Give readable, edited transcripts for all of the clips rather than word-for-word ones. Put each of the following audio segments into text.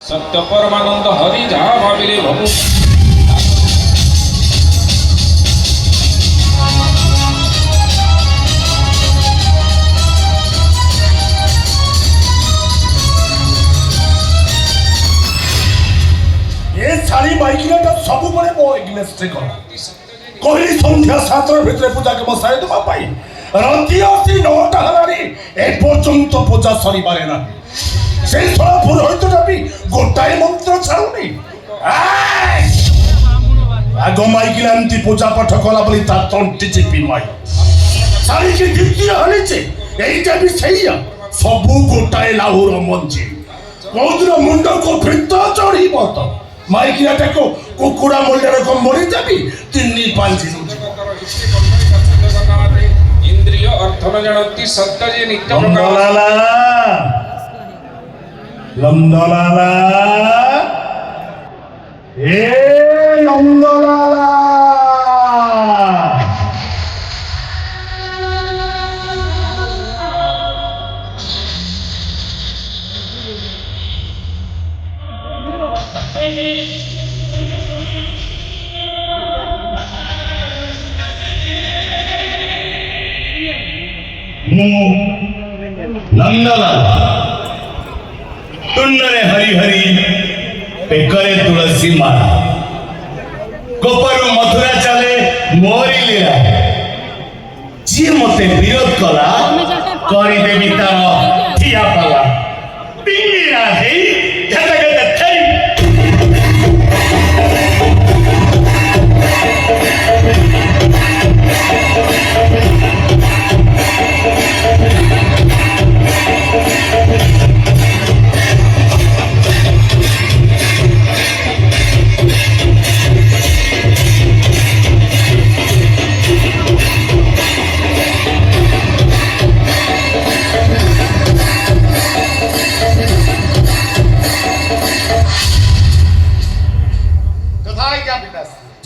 सत्य परमानंद हरि जहाँ भाविले भगु ये सारी माइकिना सब बड़े मो एग्नेस्ट कर कहली संध्या 7 भितर पूजा के मसाई दबा पाई राति आसी 9टा हलारी ए पर्यंत पूजा सरी पारे ना से थोड़ा पुरोहित भी गोटाए मंत्र छाड़ुनी आगो माइकिना एमती पूजा पाठ कला बोली ता तंटी चिपी माई सारी की द्वितीय हलिचे एइटा भी सहीया सबु गोटाए लाहुर मंजी कोदर मुंड को फिरता चढ़ी मत माइकिना को कुकुड़ा मोल्डर को मरी जाबी तिन्नी पांची इंद्रिय अर्थ न जानती सत्य जे नित्य लंदलाला लंदलाला ए लंदलाला नंदलाला तुन्नरे हरि हरि पेकरे तुलसी माला गोपरु मथुरा चले मोरी लीला जी मते विरोध कला करी देवी तार ठिया पाला पिंगिरा हेई झटक थई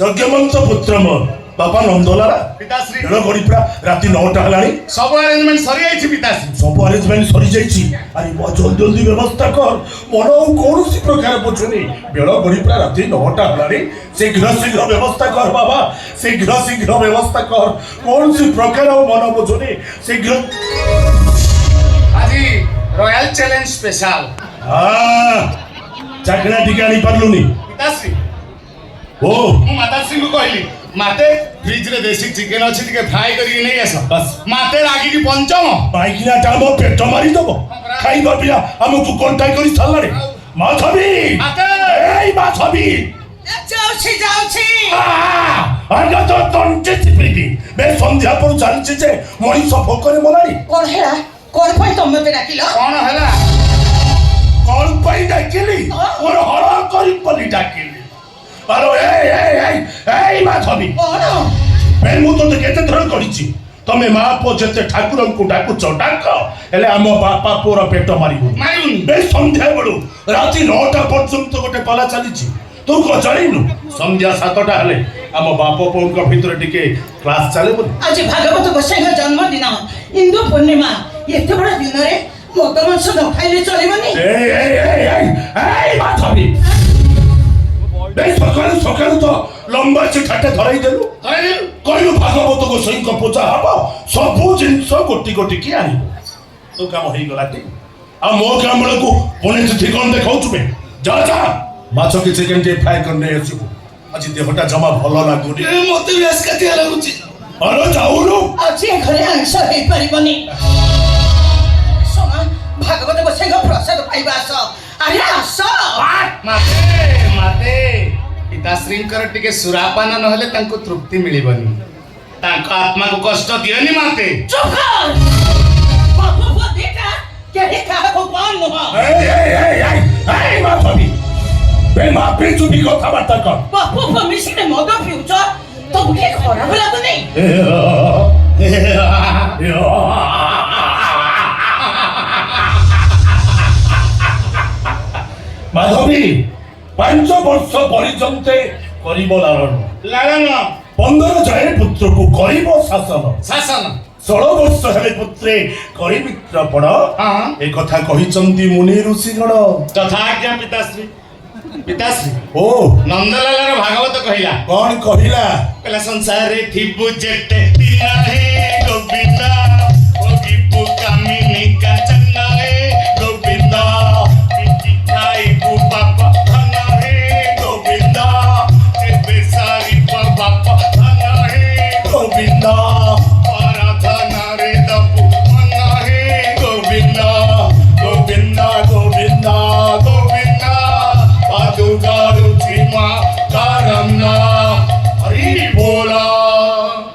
यज्ञमंत पुत्र मोर बापा नंदलाला पिताश्री रेल गड़ीपड़ा राति 9टा हलानी सब अरेंजमेंट सरी आइछि पिताश्री सब अरेंजमेंट सरी जाइछि अरे मो जल्दी जल्दी व्यवस्था कर मन कौन सी प्रकार बुझुनी बेल गड़ीपड़ा राति 9टा हलानी शीघ्र शीघ्र व्यवस्था कर बाबा शीघ्र शीघ्र व्यवस्था कर कौन सी प्रकार मन बुझुनी शीघ्र आज रॉयल चैलेंज स्पेशल हाँ चाकना टिका नहीं पारलुनी पिताश्री ओ मु माताश्री को कहली माते फ्रिज रे देसी चिकन अछि टिके फ्राई करी नै आस बस माते रागी की पंचम बाइकिना टाइम पेट मारी दबो खाइबा पिया हमकु कांटेक्ट करी छल्लारे माधवी माते ए माधवी जाउछि आगा तो तंटे चिपीदी बे संध्या पर जानिछि जे मଣିଷ भोकरे मलानी कोन हेला कोन पई तमे पे डाकिलो कोन हला कोन पई डाकिली और हरा करी पली डाकिली अरे ए माधवी कोन बे मु तो केते थर करिछि तमे मा पो जेते ठाकुरन को डाकु चडाक हेले हम बापा पोर पेट मारिबु मारुन बे संध्या बडू राति 9टा पर्यंत गोटे पाला चलीछि तू को जानिनु संध्या 7टा हेले हम बाप पोन को भीतर टिके क्लास चले बोली आज भागवत गोसाई जन्मदिन इंदु पूर्णिमा एते बड़ा दिन रे मद मांस न खाइले चलिबनी ए माधवी बे सकाल तो लंबा चिठाटे धराई देलु कहलु भागवत गोसाई को पूजा हबो सबु जिंस गोटी गोटी की आनी तो काम होई गलाटी आ मो काम को पुणे चिठी कोन देखाउछु बे जा जा माछ की चिकन के फ्राई करने आछिबु आज देहटा जमा भलो लागुनी मते बेस काटिया लागुची अरे जाउनु आज घरे आंश हे परिबनी सोना भागवत गोसाई प्रसाद पाइबा आस अरे आस माते पिताश्रींकर टिके सुरापान नहले तांको तृप्ति मिलिबनी तांको आत्मा को कष्ट दियनी माते चुप कर बाबू देखा केहे का को कोन न ए माधवी बे मापे चुपी कथा बार्ता कर बाबू मिसी ने मद पिउछ तुमके खराब लागुनी माधवी 5 वर्ष पर्यंते करिब लालन 15 जाए पुत्र को करिब शासन शासन 16 ବର୍ଷ ହେଲେ ପୁତ୍ରେ କରି ମିତ୍ର ପଡ଼ ହଁ। ଏ କଥା କହିଛନ୍ତି ମୁନି ଋଷିଗଣ। ଯଥାଜ୍ଞା ପିତାଶ୍ରୀ। ପିତାଶ୍ରୀ ଓ ନନ୍ଦଲାଲର ଭାଗବତ କହିଲା କଣ କହିଲା? କହିଲା ସଂସାରରେ ଥିବୁ ଯେତେ ଦିନ ହେ ଗୋବିନ୍ଦ ଭୋଗିବୁ କାମିନୀ କାଞ୍ଚନ ହେ ଗୋବିନ୍ଦ ପିଠି ଖାଇବୁ ବାପ ଧନ ହେ ଗୋବିନ୍ଦ କେବେ ସାରିବ ବାପ ଧନ ହେ ଗୋବିନ୍ଦ ପରଧନରେ ଦବୁ ମନ ହେ ଗୋବିନ୍ଦ ଗୋବିନ୍ଦ ଗୋବିନ୍ଦ ଗୋବିନ୍ଦ ପାଦୁକାରୁଛି ମା କାରନ ହରି ବୋଲ।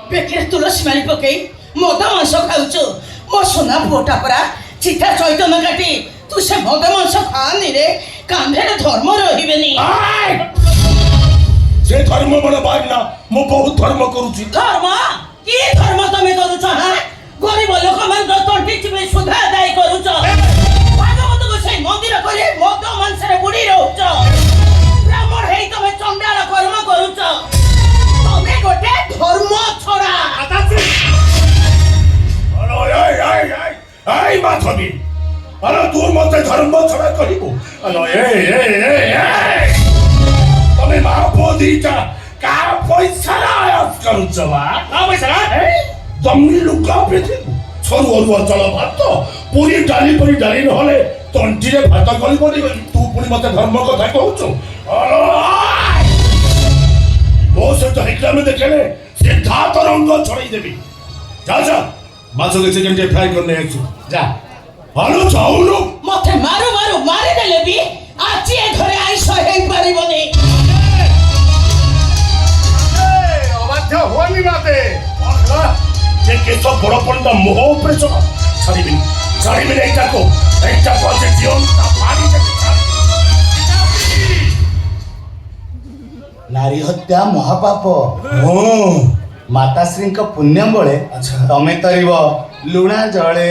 ପେଟରେ ତୁଳସୀ ମାଳି ପକେଇ ମଦ ମାଂସ ଖାଉଛୁ। ମୋ ସୁନା ପୁଅଟା ପରା ଚିଠା ଚୈତନ କାଟି ତୁ ସେ ମଦ ମାଂସ ଖାଆନି ରେ। କାନ୍ଧରେ ଧର୍ମ ରହିବେନି। ଆଏ! ସେ ଧର୍ମ ବଡ଼ ବାହାରିଲା ମୁଁ ବହୁତ ଧର୍ମ କରୁଛି। ଧର୍ମ କି ଧର୍ମ ତମେ କରୁଛ? ହଁ, ଗରିବ ଲୋକମାନଙ୍କର ତଣ୍ଟି ଚିପି ସୁଧା ଆଦାୟ କରୁଛ। ଭାଗବତକୁ ସେଇ ମନ୍ଦିର କରି ମଦ ମାଂସରେ ବୁଡି ରହୁଛ। ବ୍ରାହ୍ମଣ ହେଇ ତମେ ଚଣ୍ଡାଳ କର୍ମ କରୁଛ। ତମେ ଗୋଟେ ଧର୍ମ ଛଡା। এই মাধবী আরে তুই মতে ধর্ম ছড়া করিবু তুমি মা পুଅ দিটা কা পয়সা আয়াত କରୁଛ ବା? ଜମି ଲୁଗା ପିନ୍ଧିବୁ ସରୁ ଅରୁଆ ଚାଳ ଭାତ ପୁରୀ ଡାଲି କରି ଡାଲି ନହେଲେ ତଣ୍ଟିରେ ଭାତ କରିବନି ତୁ ପୁଣି ମତେ ଧର୍ମ କଥା କହୁଛୁ? ମୋ ସହିତ ହେଇକି ଦେଖେଲେ ସିଧା ତ ରଙ୍ଗ ଛଡେଇ ଦେବି। ଯା ଯା ମାଛ କିଛି କେମିତି ଫ୍ରାଏ କରି ନେଇ ଆସିଛୁ। ଯା ଆଳୁ ଚାଉଳ ମତେ ମାରୁ ମାରୁ ମାରିଦେଲେ ବି ଆଜି ଏ ଘରେ ଆଇଁଷ ହେଇପାରିବନି। ଅବାଧ୍ୟ ହୁଅନି ମତେ। যে কেসব বড় পন্ডা মোহ উপরে চলা ছাড়িবিনি ছাড়িবিনি এইটাকে আছে জীবনটা পানি ନାରୀ ହତ୍ୟା ମହାପାପ। ହଁ ମାତାଶ୍ରୀଙ୍କ ପୁଣ୍ୟ ବଳେ ଆଚ୍ଛା। ତମେ ତରିବ ଲୁଣା ଜଳେ।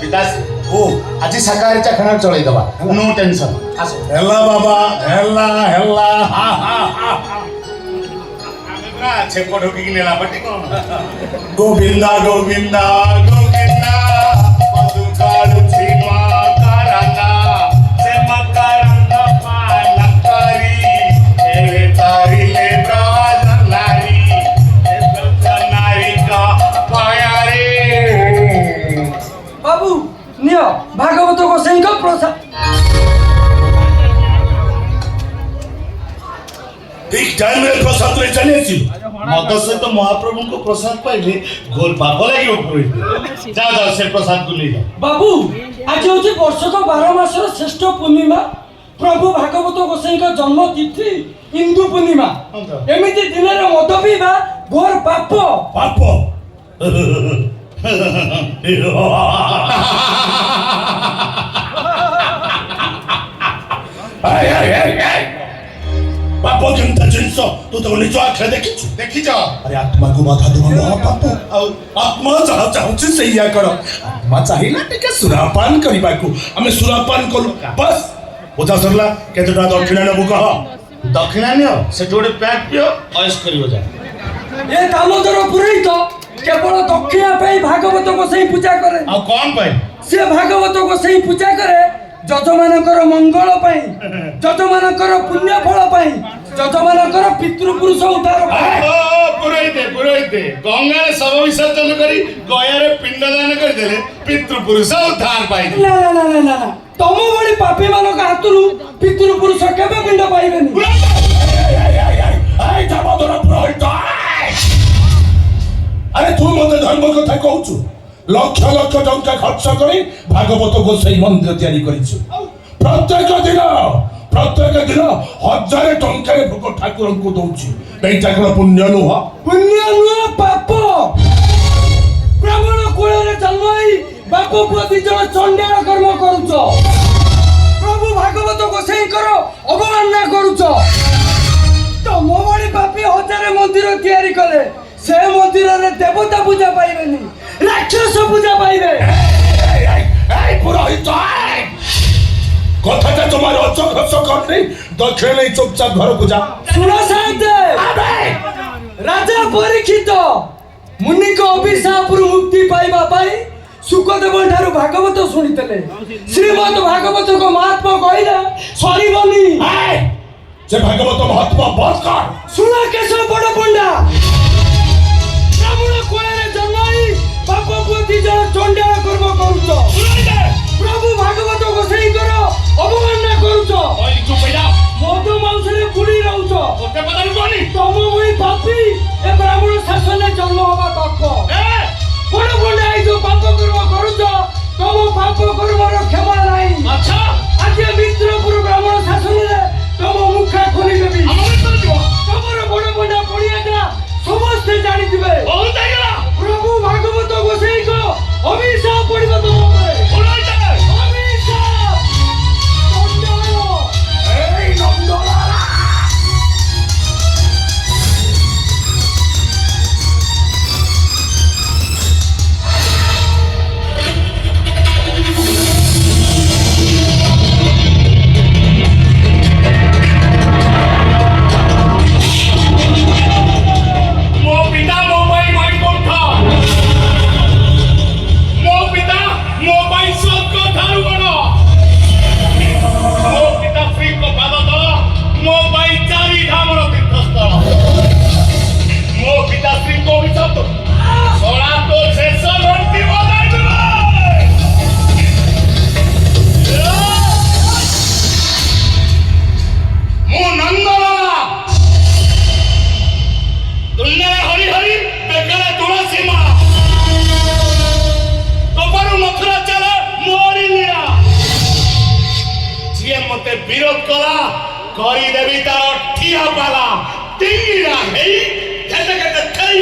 ପିତାଶ୍ରୀ ଓ ଆଜି ଶାକାହାରୀ ଚାଖଣା ଚଳେଇଦବା। No tension. ଆସ ହେଲା ବାବା ହେଲା ହେଲା ହା ହା ହା ଛେପ ଢୋକିକି ନେଲା ପାଟି କଣ? ଗୋବିନ୍ଦା ଗୋବିନ୍ଦା ଗୋବିନ୍ଦା ପଦୁକାରୁଛି ମା କାରନ ସେ ମକରନ ପାନ କରି ଏବେ ତାରିଲେ ବ୍ରଜ ନାରୀ ଏ ବ୍ରଜ ନାରୀଙ୍କ ପାୟରେ। ବାବୁ ନିଅ ଭାଗବତ ଗୋସାଇଙ୍କ ପ୍ରସାଦ। ঠিক টাইমে প্রসাদ রে চলে আসিল ମଦ ସହିତ ମହାପ୍ରଭୁଙ୍କ ପ୍ରସାଦ ପାଇଲେ ଘୋର ପାପ ଲାଗିବ ପୁରୋହିତ। ଯାଅ ଯାଅ ସେ ପ୍ରସାଦକୁ ନେଇଯାଅ। ବାବୁ ଆଜି ହଉଛି ବର୍ଷକ 12 ମାସର ଶ୍ରେଷ୍ଠ ପୂର୍ଣ୍ଣିମା। ପ୍ରଭୁ ଭାଗବତ ଗୋସାଇଙ୍କ ଜନ୍ମ ତିଥି ଇନ୍ଦୁ ପୂର୍ଣ୍ଣିମା। ଏମିତି ଦିନରେ ମଦ ପିଇବା ଘୋର ପାପ। পাপ আয় আয় আয় আয় পাপ কেমতা জিনিস তু তো নিজ আখে দেখিছু ଦେଖିଛ আরে আত্মাকে বাধা দেওয়া মহাপাপ ଆଉ ଆତ୍ମା ଯାହା ଚାହୁଁଛି ସେଇଆ କର ଆତ୍ମା ଚାହିଁଲା ଟିକେ ସୁରାପାନ କରିବାକୁ ଆମେ ସୁରାପାନ କଲୁ ବାସ୍ ବୁଝା ସରିଲା କେତେ ଟଙ୍କା ଦକ୍ଷିଣା ନେବୁ କହ ଦକ୍ଷିଣା ନିଅ ସେଠୁ ଗୋଟେ ପ୍ୟାକ୍ ପିଅ ଅୟସ କରିବ ଯା। ଏ ଦାମୋଦର ପୁରୋହିତ କେବଳ ଦକ୍ଷିଣା ପାଇଁ ଭାଗବତ ଗୋସାଇ ପୂଜା କରେ। ଆଉ କଣ ପାଇଁ? ସେ ଭାଗବତ ଗୋସାଇ ପୂଜା କରେ ଯଜମାନଙ୍କର ମଙ୍ଗଳ ପାଇଁ, ଯଜମାନଙ୍କର ପୁଣ୍ୟ ଫଳ ପାଇଁ, ଯଜମାନଙ୍କର ପିତୃପୁରୁଷ ଉଦ୍ଧାର ପାଇଁ। ପୁରୋହିତେ ଗଙ୍ଗାରେ ଶବ ବିସର୍ଜନ କରି ଗୟାରେ ପିଣ୍ଡଦାନ କରିଦେଲେ ପିତୃପୁରୁଷ ଉଦ୍ଧାର ପାଇବେ। ନା ନା ନା ନା ନା ନା ତମ ଭଳି ପାପୀ ମାନଙ୍କ ହାତରୁ ପିତୃପୁରୁଷ କେବେ ପିଣ୍ଡ ପାଇବେନି। আরে তুই মতে ধর্ম কথা কହୁଛୁ লক্ষ লক্ষ টঙ্কা খরচ করে ভাগবত গোসাই মন্দির তৈরি করেଛୁ প্রত্যেক দিন 1000 ଟଙ୍କାରେ ଭୋଗ ଠାକୁରଙ୍କୁ ଦଉଛି এইটা কোন পুণ্য ନୁହ ପୁଣ୍ୟ ନୁହଁ ପାପ। ବ୍ରାହ୍ମଣ କୁଳରେ ଜନ୍ମ ହୋଇ ବାପ ପୁଅ ଦି ଜଣ ଚଣ୍ଡାଳ କର୍ମ କରୁଛ। ପ୍ରଭୁ ଭାଗବତ ଗୋସାଇଙ୍କର ଅବମାନନା କରୁଛ। ତମ ଭଳି ପାପୀ 1000 ମନ୍ଦିର ତିଆରି କଲେ ସେ ମନ୍ଦିରରେ ଦେବତା ପୂଜା ପାଇବେନି, ରାକ୍ଷସ ପୂଜା ପାଇବେ। এই পুরোহিত কথাটা তোমার অচঘস করনি দক্ষিণ নেই চুপচাপ ঘরକୁ যা ଶୁଣ ସାହେବ রাজা পরীক্ষিত মুনিক অভিଶାପରୁ ମୁକ୍ତି ପାଇବା ପାଇଁ ସୁକଦେବ ଠାରୁ ଭାଗବତ ଶୁଣିଥିଲେ। ଶ୍ରୀମଦ ଭାଗବତଙ୍କ ମହାତ୍ମା କହିଲା ସରିବନି। ସେ ଭାଗବତ ମହାତ୍ମା ବନ୍ଦ କର। ଶୁଣ କେଶ ବଡ଼ ପଣ୍ଡା, ବ୍ରାହ୍ମଣ କୁଳରେ ଜନ୍ମ ହୋଇ ବାପ ପୁଅ ଦି ଜଣ ଚଣ୍ଡାଳ କର୍ମ କରୁଛ। ପ୍ରଭୁ ଭାଗବତ ଗୋସାଇଙ୍କର ଅବମାନନା କରୁଛ। ମଦ ମାଂସରେ ବୁଡ଼ି ରହୁଛ। ତମ ଭଳି ପାପୀ ଏ ବ୍ରାହ୍ମଣ ଶାସନରେ ଜନ୍ମ ହବା ପାପ। ବଡ଼ ପଣ୍ଡା ଏଇ ଯୋଉ ପାପ କର୍ମ କରୁଛ, ତମ ପାପ କର୍ମର କ୍ଷମା ନାହିଁ। ଆଜି ମିତ୍ରପୁର ବ୍ରାହ୍ମଣ ଶାସନରେ ତମ ମୁଖା ଖୋଲିଦେବି। ତମର ବଡ଼ ପଣ୍ଡା ପଡ଼ିଆଟା ସମସ୍ତେ ଜାଣିଥିବେ। ପ୍ରଭୁ ଭାଗବତ ଗୋସାଇଙ୍କ ଅଭିଶାପ ପଡ଼ିବ ତମ ଉପରେ। ଅଭିଶାପ। ଚଣ୍ଡାଳ। ଏଇ ନନ୍ଦଲାଲା বিরোধ করা করি দেবী তার ঠিয়া পালা টিঙ্গিরা হেই খেতে খেতে খাই।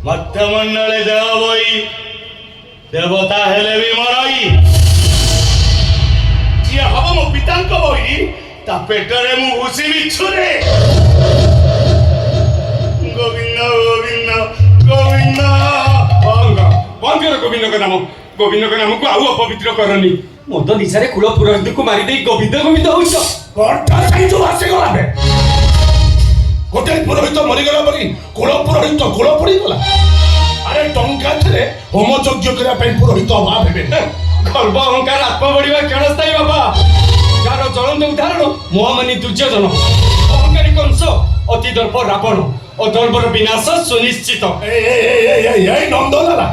ମଧ୍ୟମଣ୍ଡଳେ ଦେବ ବଇ ଦେବତା ହେଲେ ବି ମରଇ। ଯିଏ ହବ ମୋ ପିତାଙ୍କ ବଇ ତା ପେଟରେ ମୁଁ ଭୁଷିବି ଛୁରେ। ଗୋବିନ୍ଦ ଗୋବିନ୍ଦ ଗୋବିନ୍ଦ। ଗୋବିନ୍ଦଙ୍କ ନାମ ଗୋବିନ୍ଦଙ୍କ ନାମକୁ ଆଉ ଅପବିତ୍ର କରନି। ମଦ ନିଶାରେ କୁଳ ପୁରୋହିତକୁ ମାରିଦେଇ ଗୋବିନ୍ଦ ଗୋବିନ୍ଦ ହଉଛ। ଗୋଟେ ପୁରୋହିତ ମରିଗଲା ବୋଲି କୁଳ ପୁରୋହିତ କୁଳ ପଡ଼ିଗଲା। ଆରେ ଟଙ୍କା ଥିଲେ ହୋମ ଯଜ୍ଞ କରିବା ପାଇଁ ପୁରୋହିତ ଅଭାବ ହେବେ। ଗର୍ବ ଅହଙ୍କାର ଆତ୍ମ ବଢିବା କ୍ଷଣସ୍ଥାୟୀ ବାବା। ଯାହାର ଜ୍ୱଳନ୍ତ ଉଦାହରଣ ମହାମାନି ଦୁର୍ଯ୍ୟୋଧନ, ଅହଙ୍କାରୀ କଂସ, ଅତି ଦର୍ପ ରାବଣ, ଅଧର୍ମର ବିନାଶ ସୁନିଶ୍ଚିତ। ଏଇ ନନ୍ଦଲାଲା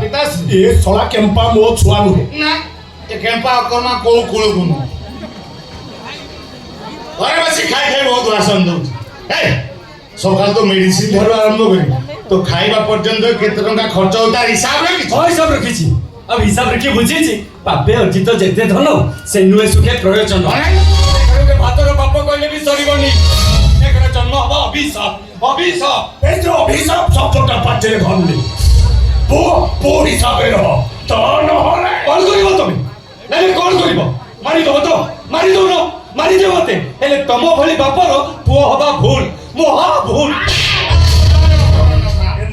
ଏ ଶଳା କେମ୍ପା ମୋ ଛୁଆ ନୁହେଁ। ନା ଏ କେମ୍ପା ଅକର୍ମା କୋଉ କୂଳକୁ ନୁହଁ। ଘରେ ବସି ଖାଇ ଖାଇ ବହୁତ ବାସନ ଦଉଛି। ସକାଳୁ ତ ମେଡିସିନ ଠାରୁ ଆରମ୍ଭ କରି ତ ଖାଇବା ପର୍ଯ୍ୟନ୍ତ କେତେ ଟଙ୍କା ଖର୍ଚ୍ଚ ହଉ ତାର ହିସାବ ରଖିଛି। ହିସାବ ରଖିଛି। ଆଉ ହିସାବ ରଖି ବୁଝିଛି। ପାପେ ଅର୍ଜିତ ଯେତେ ଧନ ସେ ନୁହେଁ ସୁଖେ ପ୍ରୟୋଜନ। ଭାତର ପାପ କହିଲେ ବି ସରିବନି। ଜନ୍ମ ହବ ଅଭିଶାପ। ଅଭିଶାପ। এই যে অভিশাপ শব্দটা পাচ্ছে ধরলে পুও হিসাবে রহ তা নহলে କଣ କରିବ ତମେ? ନାଇଁ କଣ କରିବ? ମାରିଦବ ତ? ମାରିଦଉନ? ମାରିଦେବ ମତେ। ହେଲେ ତମ ଭଳି ବାପର ପୁଅ ହବା ଭୁଲ, ମହା ଭୁଲ।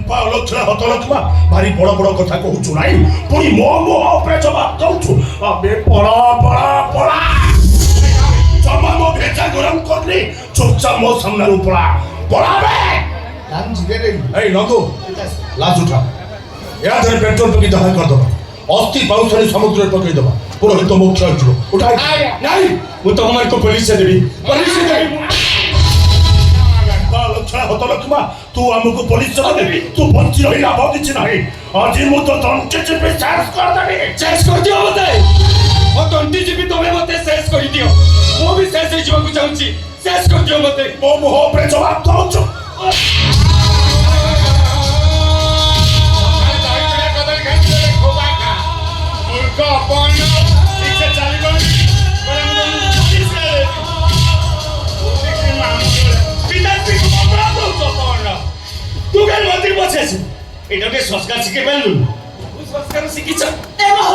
ଚମ୍ପା ଅଲକ୍ଷଣା ହତ ଲକ୍ଷ୍ମା ଭାରି ବଡ଼ ବଡ଼ କଥା କହୁଛୁ ନାହିଁ ପୁଣି ମୋ ମୁହଁ ଉପରେ ଜବାବ ଦଉଛୁ ଆବେ ପଳା ପଳା ପଳା ଜମା ମୋ ଭେଜା ଗରମ କରନି ଚୁପଚାପ ମୋ ସାମ୍ନାରୁ ପଳା ପଳା ବେ ଏଇ ନନ୍ଦୁ ଲାଜ ଉଠା ଏହା ଧରେ ପେଟ୍ରୋଲ ପକେଇ ଦହା କରିଦବା ଅସ୍ଥି ପାଉଁଶରେ ସମୁଦ୍ରରେ ପକେଇଦବା ପୁରୋହିତ ମୋକ୍ଷ ହେଇଯିବ ଉଠା ନାଇଁ ମୁଁ ତମମାନଙ୍କୁ ପୋଲିସ ଦେବି ଲକ୍ଷ୍ମଣ ହତ ଲକ୍ଷ୍ମା ତୁ ଆମକୁ ପୋଲିସ ଦେବି ତୁ ବଞ୍ଚି ରହି ଲାଭ କିଛି ନାହିଁ ଆଜି ମୁଁ ତ ତଣ୍ଟି ଚିପି ଶେଷ କରିଦେବି ଶେଷ କରିଦିଅ ମତେ ମୋ ତଣ୍ଟି ଚିପି ତମେ ମତେ ଶେଷ କରିଦିଅ ମୁଁ ବି ଶେଷ ହେଇଯିବାକୁ ଚାହୁଁଛି ଶେଷ କରିଦିଅ ମତେ ମୋ ମୁହଁ ଉପରେ ଜବାବ ଦଉଛୁ तू क्या मंत्री बचे এটা কে সংস্কার শিখে ফেললু সংস্কার শিখিছ ए मोह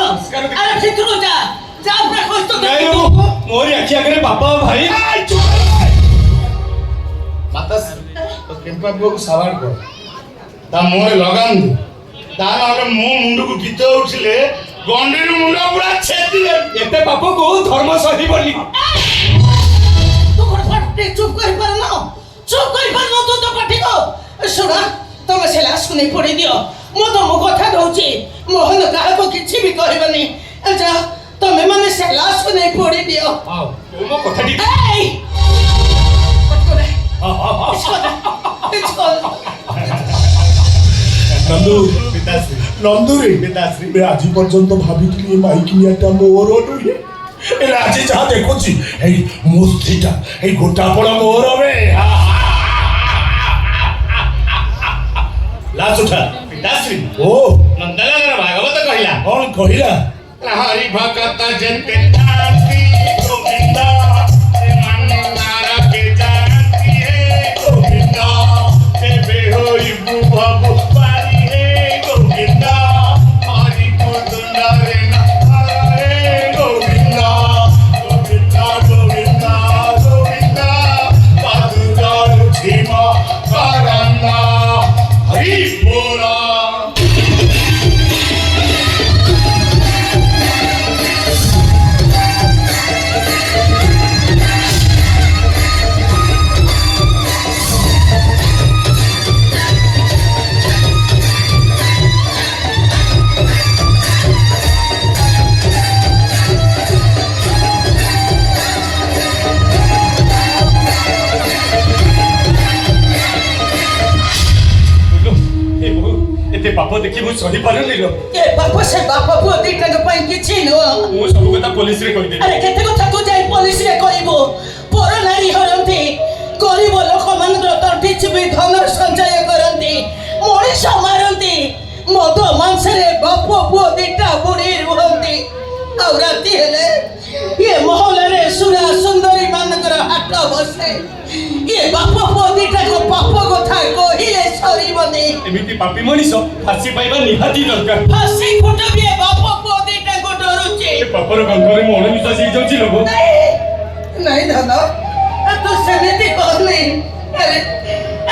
अरे ভিতরু যা যা ব্রেকফাস্ট তো ନାଇଁ ବାବୁ ମୋରି ଆଖି ଆଗରେ ବାପା ଆଉ ଭାଇ মাতাস তো কেম্পা বাবু সাবাড় কর তা মোরে লগাম দে তা নাহলে মো মুন্ডକୁ গীତ উঠিলে গন্ডির মুন্ড পুরা ছেদি ଏତେ ପାପକୁ ଧର୍ମ ସହିବନି तू फटफट चुप कर पारनो तू तो पाठी को सुना तमे से लाश को नहीं पड़ी दियो मो तो मो कथा दउची मोहन काल को किछि भी कहबनी जा तमे माने से लाश को नहीं पड़ी दियो आओ ତୁ ମୋ କଥାଟି ए इसको ନନ୍ଦୁ পিতাশ্রী ନନ୍ଦୁରେ পিতাশ্রী ମୁଁ ଆଜି ପର୍ଯ୍ୟନ୍ତ ଭାବିଥିଲି ଏ ମାଇକିନିଆଟା ମୋର ନୁହେଁ ହେଲେ ଆଜି ଯାହା ଦେଖୁଛି ଏଇ ମୁସ୍ତିଟା ଏଇ ଗୋଟାପଣ ମୋର ବେ ଲାଜ ଉଠା ପିତାଶ୍ରୀ ଓ ନନ୍ଦଲାଲର ଭାଗବତ କହିଲା କଣ କହିଲା हरि भगत जंते जानती गोविंदा से मन नारा के जानती है गोविंदा से बेहोई बुभव पारी है गोविंदा हरि कुंदना रे नारे गोविंदा गोविंदा गोविंदा गोविंदा पादुका रुचिमा करना हरि बोला ଏତେ ପାପ ଦେଖି ମୁଁ ସହି ପାରୁନି ଲୋ ए बाप से बाप को दिटा के पई किछि नो ମୁଁ ସବୁ କଥା ପୋଲିସରେ କହିଦେବି अरे केते କଥା तू जाई पुलिस रे कहबो पर नारी हरंती गरीब लोक मानकर तंटी चिपी धन संचय करंती मଣିଷ मारंती मद मांसरे बाप पुओ दिटा बुड़ी रुहंती और राती हेले ये महल रे सुरा सुंदरी मानकर हाट बसे ये बाप पुओ दिटा को पाप कथा कहिले सरीबनी ଏମିତି ପାପୀ ମଣିଷ ଫାଶୀ ପାଇବା ନିହାତି ଦରକାର फांसी फुटबी बाप पुओ दिटा को डरुची ଏ ପାପର ଗନ୍ଧରେ ମୁଁ ଅଣନିଶ୍ୱାସୀ ହେଇଯାଉଛି ଲୋକ नहीं दादा तू सेମିତି कहनी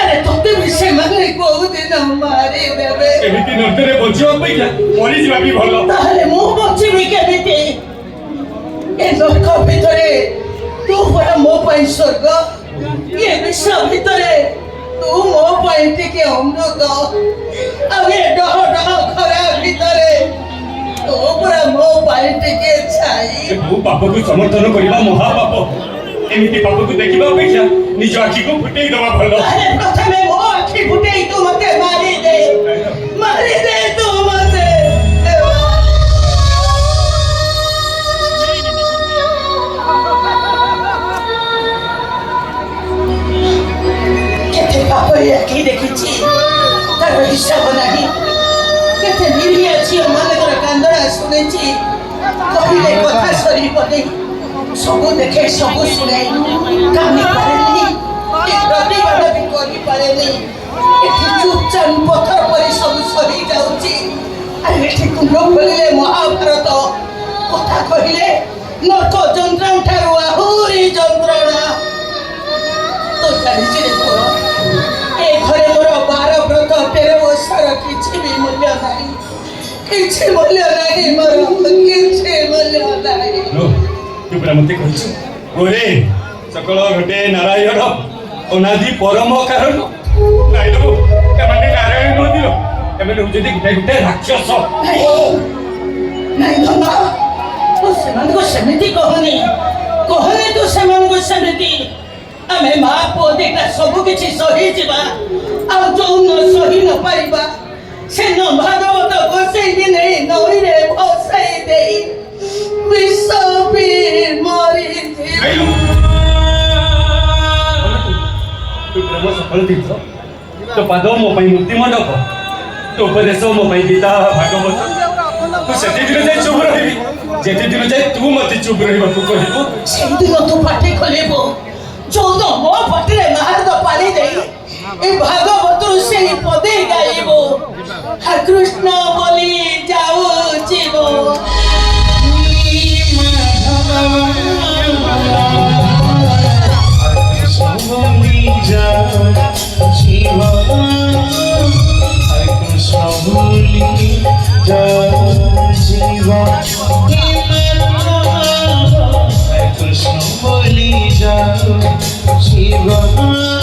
अरे तोते भी ସେମାନେ କୋଉ ଦିନ ମାରି ଦେବେ ଏମିତି ନର୍କରେ ବଞ୍ଚିବା ଅପେକ୍ଷା ମରିଯିବା ବି ଭଲ ତାହେଲେ ମୁଁ ବଞ୍ଚିବି କେମିତି ଏ ନର୍କ ଭିତରେ ତୁ ପରା ମୋ ପାଇଁ ସ୍ୱର୍ଗ ଏ ବିଷ ଭିତରେ ତୁ ମୋ ପାଇଁ ଟିକେ ଅମୃତ ଆଉ ଏ ଡହ ଡହ ଖରା ଭିତରେ ତୁ ପରା ମୋ ପାଇଁ ଟିକେ ଛାଇ ଏ ବହୁ ପାପକୁ ସମର୍ଥନ କରିବା ମହାପାପ ଏମିତି ପାପକୁ ଦେଖିବା ଅପେକ୍ଷା ନିଜ ଆଖିକୁ ଫୁଟେଇ ଦେବା ଭଲ अरे प्रथमे मो आखी फुटेई तू मते मारी दे तू मते केते पाप आखी देखिछि तार हिसाब नाही केते निरिया छियो मानकर कांदड़ा सुनेछि कहिले कथा सरी पदे सब देखे सब सुने कानी पारेनी प्रतिबाद भी करी पारेनी एठी चुपचाप पत्थर पर सब सरी जाउची अरे एठी कुंड खोलिले महाभारत कथा कहिले नरक यंत्रणा ठारू आहुरी यंत्रणा तो जानिछि रे पुरो ए घरे मोर 12 व्रत 13 वर्ष ନାହିଁ କିଛି ମୂଲ୍ୟ ନାହିଁ ମୋର କିଛି ମୂଲ୍ୟ ନାହିଁ ତୁ ପୁରା ମତେ କହିଛୁ ଓରେ ସକଳ ଘଟେ ନାରାୟଣ ଅନାଦି ପରମ କାରଣ ନାଇଁ ଲୋ ଏମାନେ ନାରାୟଣ ନୁହନ୍ତି ଲୋ ଏମାନେ ହଉଛନ୍ତି ଗୋଟେ ଗୋଟେ ରାକ୍ଷସ ନାଇଁ ଧନ ତୁ ସେମାନଙ୍କୁ ସେମିତି କହନି ତୁ ସେମାନଙ୍କୁ ସେମିତି ଆମେ ମା ପୁଅ ଦିଟା ସବୁ କିଛି ସହିଯିବା ଆଉ ଯୋଉ ନ ସହି ନ ପାରିବା ସେ ନ ଭାଗବତ ବସେଇକି ନେଇ ନଈରେ ଭସେଇ ଦେଇ ବିଷ ପିଇ ମରିଯିବ ତୁ ପ୍ରେମ ସଫଳ ତୀର୍ଥ ତୋ ପାଦ ମୋ ପାଇଁ ମୁକ୍ତି ମଣ୍ଡପ ତୋ ଉପଦେଶ ମୋ ପାଇଁ ଗୀତା ଭାଗବତ ତୁ ସେତେ ଦିନ ଯାଇ ଚୁପ୍ ରହିବି ଯେତେ ଦିନ ଯାଇ ତୁ ମତେ ଚୁପ୍ ରହିବାକୁ କହିବୁ ସେଇଦିନ ତୁ ପାଟି ଖୋଲିବୁ ଯୋଉଦିନ ମୋ ପାଟିରେ ମାର୍ଗ ପାଳି ଦେଇ ଏ ଭାଗବତରୁ ସେଇ ପଦେ ଗାଇବୁ ହେ କୃଷ୍ଣ ବୋଲି ଯାଉଯିବ Shiva